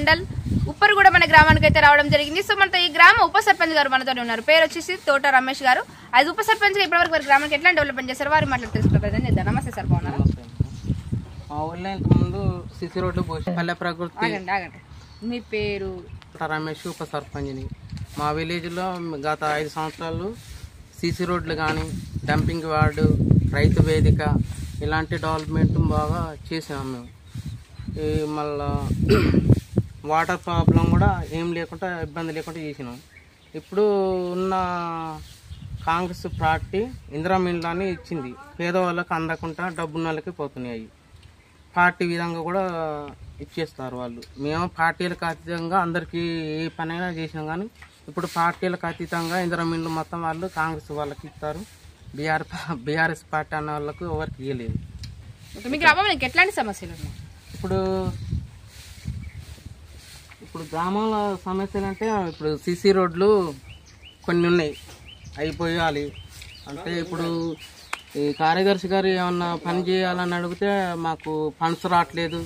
మండల్ ఉప్పర్గూడ మన గ్రామానికి అయితే రావడం జరిగింది. సో మనతో ఈ గ్రామ ఉప సర్పంచ్ గారు మనతో ఉన్నారు. పేరు వచ్చేసి తోట రమేష్ గారు. అది ఉప సర్పంచ్ గా ఇప్పటివరకు వారి గ్రామానికి ఎట్లా డెవలప్మెంట్ చేశారు వారి మాటలు తెలుసుకునే ప్రయత్నం చేద్దాం. నమస్తే సార్, బాగున్నారా? మా ఊళ్ళో ఇంత ముందు సిసి రోడ్డు పోసి పల్లె ప్రకృతి. ఆగండి. మీ పేరు? రమేష్, ఉప సర్పంచ్ని. మా విలేజ్లో గత 5 సంవత్సరాలు సిసి రోడ్లు కానీ, డంపింగ్ వార్డు, రైతు వేదిక ఇలాంటి డెవలప్మెంట్ బాగా చేసాము మేము. మళ్ళా వాటర్ ప్రాబ్లం కూడా ఏం లేకుండా, ఇబ్బంది లేకుండా చేసినాం. ఇప్పుడు ఉన్న కాంగ్రెస్ పార్టీ ఇందిరా మిల్లాన్ని ఇచ్చింది, పేదవాళ్ళకి అందకుండా డబ్బున్న వాళ్ళకి పోతున్నాయి. పార్టీ విధంగా కూడా ఇచ్చేస్తారు వాళ్ళు. మేము పార్టీలకు అతీతంగా అందరికీ ఏ పనైనా చేసినాం, కానీ ఇప్పుడు పార్టీలకు అతీతంగా ఇందిరా మిల్లు మొత్తం వాళ్ళు కాంగ్రెస్ వాళ్ళకి ఇస్తారు. బీఆర్ఎస్ పార్టీ అన్న వాళ్ళకు ఎవరికి ఇవ్వలేదు. మీ గ్రామంలో ఎట్లాంటి సమస్యలు ఉన్నాయి? ఇప్పుడు గ్రామంలో సమస్యలు అంటే ఇప్పుడు సిసి రోడ్లు కొన్ని ఉన్నాయి, అయిపోయాలి. అంటే ఇప్పుడు ఈ కార్యదర్శి గారు ఏమన్నా పని చేయాలని అడిగితే మాకు ఫండ్స్ రావట్లేదు,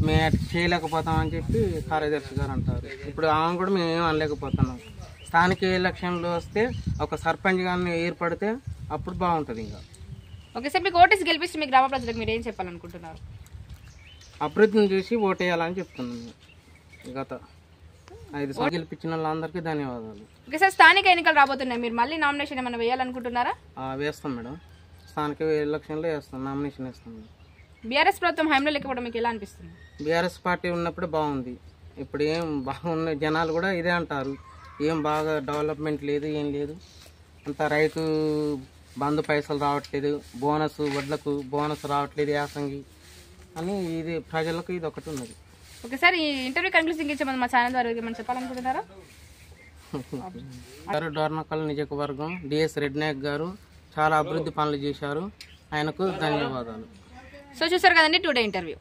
మేము చేయలేకపోతామని చెప్పి కార్యదర్శి గారు అంటారు. ఇప్పుడు ఆమె కూడా మేము ఏం అనలేకపోతున్నాం. స్థానిక ఎలక్షన్లు వస్తే ఒక సర్పంచ్ గారిని ఏర్పడితే అప్పుడు బాగుంటుంది. ఇంకా ఓకే సార్, మీకు ఓటేసి గెలిపిస్తే మీ గ్రామ ప్రజలకు మీరు ఏం చెప్పాలనుకుంటున్నారు? అభివృద్ధిని చూసి ఓటేయాలని చెప్తున్నాను. గత 5 సంవత్సరాలు గెలిపించిన వాళ్ళందరికీ ధన్యవాదాలు. ఓకే సార్, స్థానిక ఎన్నికలు రాబోతున్నాయి, మీరు మళ్ళీ నామినేషన్ ఏమైనా వేయాలనుకుంటున్నారా? వేస్తాం మేడం, స్థానిక ఎలక్షన్లో వేస్తాం, నామినేషన్ వేస్తాం. బీఆర్ఎస్ ప్రభుత్వం హయాంలో లేకపోవడం మీకు ఎలా అనిపిస్తుంది? బీఆర్ఎస్ పార్టీ ఉన్నప్పుడే బాగుంది. ఇప్పుడు ఏం బాగున్న జనాలు కూడా ఇదే అంటారు, ఏం బాగా డెవలప్మెంట్ లేదు, ఏం లేదు. అంత రైతు బంధు పైసలు రావట్లేదు, బోనస్ వడ్లకు బోనస్ రావట్లేదు యాసంగి అని ఇది ప్రజలకు ఇది ఒకటి ఉన్నది. ఓకే సార్, ఈ ఇంటర్వ్యూ కన్క్లూజింగ్ ఇచ్చే మా ఛానల్ ద్వారా ఏమైనా చెప్పాలనుకుంటున్నారా? డోర్నకల్ నియోజకవర్గం డిఎస్ రెడ్డి నాయక్ గారు చాలా అభివృద్ధి పనులు చేశారు, ఆయనకు ధన్యవాదాలు. సో చూసారు కదండి టుడే ఇంటర్వ్యూ.